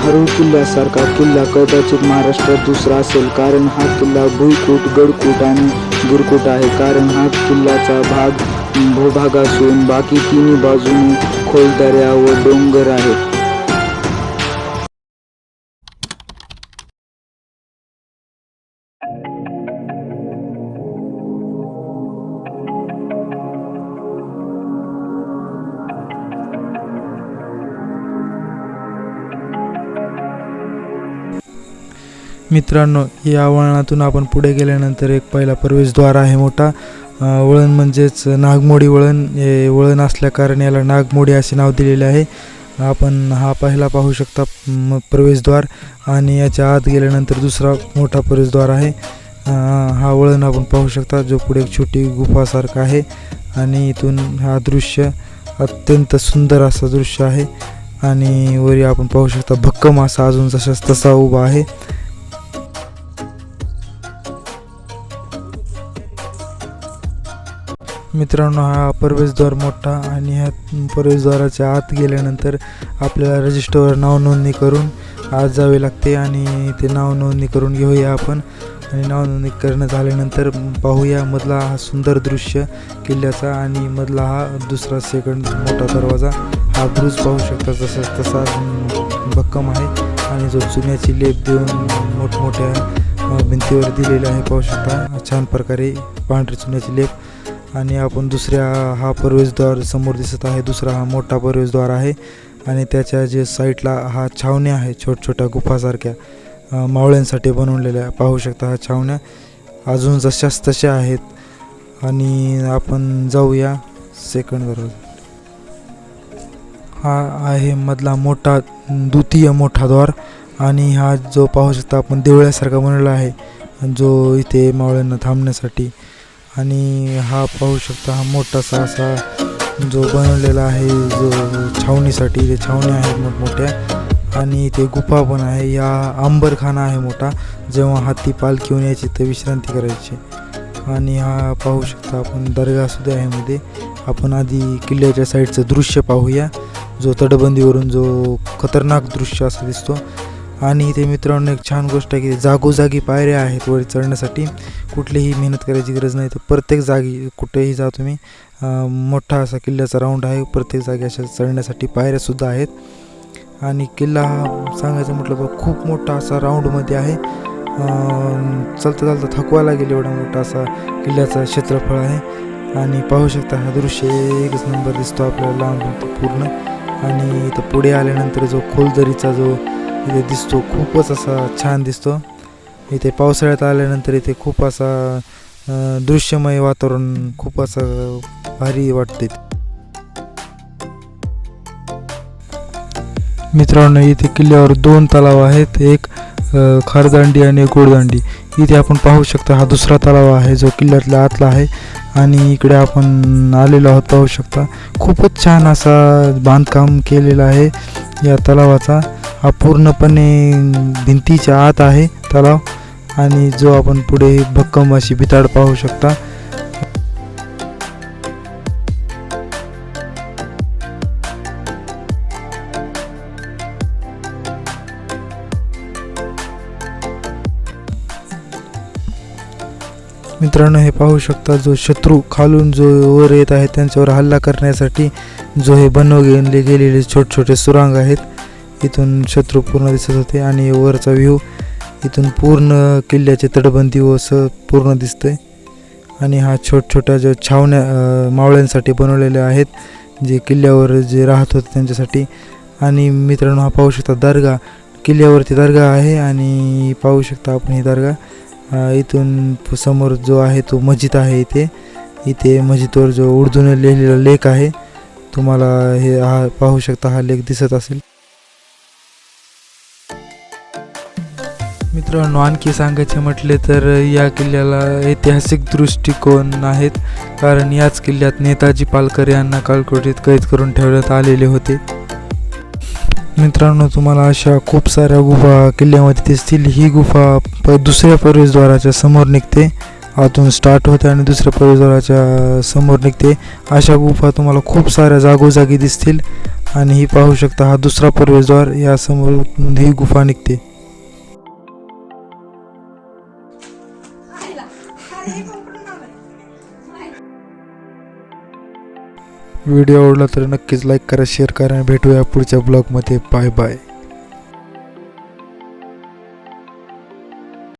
हरुळ किल्ल्यासारखा किल्ला कदाचित महाराष्ट्रात दुसरा असेल, कारण हा किल्ला भुईकोट, गडकोट आणि गिरकोट आहे. कारण हा किल्ल्याचा भाग भूभाग असून बाकी तिन्ही बाजूनी खोल दऱ्या व डोंगर आहेत. मित्रांनो, या वळणातून आपण पुढे गेल्यानंतर एक पहिला प्रवेशद्वार आहे मोठा. वळण म्हणजेच नागमोडी वळण. हे वळण असल्याकारणे याला नागमोडी असे नाव दिलेले आहे. आपण हा पहिला पाहू शकता प्रवेशद्वार, आणि याच्या आत गेल्यानंतर दुसरा मोठा प्रवेशद्वार आहे. हा वळण आपण पाहू शकता, जो पुढे एक छोटी गुफासारखा आहे, आणि इथून हा दृश्य अत्यंत सुंदर असं दृश्य आहे. आणि वरी आपण पाहू शकता भक्कम असा अजून जशास तसा उभा आहे. मित्रांनो, हा प्रवेशद्वार मोठा, आणि ह्या प्रवेशद्वाराच्या आत गेल्यानंतर आपल्याला रजिस्टरवर नाव नोंदणी करून आत जावे लागते, आणि ते नाव नोंदणी करून घेऊया आपण. आणि नाव नोंदणी करणं झाल्यानंतर पाहूया मधला हा सुंदर दृश्य किल्ल्याचा, आणि मधला हा दुसरा सेकंड मोठा दरवाजा. हा ब्रुज पाहू शकता जसा तसा भक्कम आहे, आणि जो चुन्याची लेप देऊन मोठमोठ्या भिंतीवर दिलेले आहे. पाहू शकता छान प्रकारे पांढरी चुन्याची लेप. आणि आपण दुसऱ्या हा प्रवेशद्वार समोर दिसत आहे, दुसरा हा मोठा प्रवेशद्वार आहे, आणि त्याच्या जे साईडला हा छावण्या आहे छोट्या गुफासारख्या मावळ्यांसाठी बनवलेल्या. पाहू शकता हा छावण्या अजून जशाच तशा आहेत. आणि आपण जाऊया सेकंड दरवाजा. हा आहे मधला मोठा द्वितीय मोठा द्वार, आणि हा जो पाहू शकता आपण देवळासारखा बनवला आहे, जो इथे मावळ्यांना थांबण्यासाठी. आणि हा पाहू शकता हा मोठासा असा जो बनवलेला आहे जो छावणीसाठी. ते छावण्या आहेत मोठमोठ्या, आणि इथे गुफा पण आहे. या अंबरखाना आहे मोठा, जेव्हा हाती पालखी यायची तर विश्रांती करायची. आणि हा पाहू शकता आपण दर्गा सुद्धा आहे मध्ये. आपण आधी किल्ल्याच्या साईडचं दृश्य पाहूया, जो तटबंदीवरून जो खतरनाक दृश्य असं दिसतो. आणि इथे मित्रांनो एक छान गोष्ट आहे की जागोजागी पायऱ्या आहेत वर चढण्यासाठी. कुठलीही मेहनत करायची गरज नाही, तर प्रत्येक जागी कुठेही जा तुम्ही. मोठा असा किल्ल्याचा राऊंड आहे, प्रत्येक जागी अशा चढण्यासाठी पायऱ्यासुद्धा आहेत. आणि किल्ला हा सांगायचं म्हटलं तर खूप मोठा असा राऊंडमध्ये आहे. चालता थकवा लागेल एवढा मोठा असा किल्ल्याचा क्षेत्रफळ आहे. आणि पाहू शकता हा दृश्य एकच नंबर दिसतो आपल्याला लांब पूर्ण. आणि इथं पुढे आल्यानंतर जो खोलदरीचा जो इथे दिसतो खूपच असा छान दिसतो. इथे पावसाळ्यात आल्यानंतर इथे खूप असा दृश्यमय वातावरण खूप असं भारी वाटते. मित्रांनो, इथे किल्ल्यावर 2 तलाव आहेत, एक खारदांडी आणि एक गोडदांडी. इथे आपण पाहू शकता हा दुसरा तलाव आहे जो किल्ल्यातल्या आतला आहे. आणि इकडे आपण आलेलो आहोत, पाहू शकता खूपच छान असा बांधकाम केलेला आहे या तलावाचा. हा पूर्णपणे भिंतीच्या आत आहे तलाव, आणि जो आपण पुढे भक्कम अशी भिताड पाहू शकता. मित्रांनो, हे पाहू शकता जो शत्रू खालून जो वर येत आहे त्यांच्यावर हल्ला करण्यासाठी जो हे बनवले गेलेले छोटे सुरांग आहेत. इथून शत्रू पूर्ण दिसत होते, आणि वरचा व्ह्यू इथून पूर्ण किल्ल्याचे तटबंदी व पूर्ण दिसतंय. आणि हा छोट्या जो छावण्या मावळ्यांसाठी बनवलेल्या आहेत, जे किल्ल्यावर जे राहत होते त्यांच्यासाठी. आणि मित्रांनो, हा पाहू शकता दर्गा, किल्ल्यावरती दर्गा आहे. आणि पाहू शकता आपण ही दर्गा. इथून समोर जो आहे तो मस्जिद आहे. इथे मस्जिदवर जो उर्दूने लिहिलेला लेख आहे, तुम्हाला हे हा पाहू शकता हा लेख दिसत असेल. मित्रांनो, आणखी सांगायचे म्हटले तर या किल्ल्याला ऐतिहासिक दृष्टिकोन आहेत, कारण याच किल्ल्यात नेताजी पालकर यांना काळकोठीत कैद करून ठेवण्यात आलेले होते. मित्रांनो, तुम्हाला अशा खूप साऱ्या गुफा किल्ल्यामध्ये दिसतील. ही गुफा दुसऱ्या प्रवेशद्वाराच्या समोर निघते, आतून स्टार्ट होते आणि दुसऱ्या प्रवेशद्वाराच्या समोर निघते. अशा गुफा तुम्हाला खूप साऱ्या जागोजागी दिसतील. आणि ही पाहू शकता हा दुसरा प्रवेशद्वार, या समोर ही गुफा निघते. व्हिडिओ आवडला तर नक्कीच लाईक करा, शेअर करा आणि भेटूया पुढच्या ब्लॉगमध्ये. Bye bye.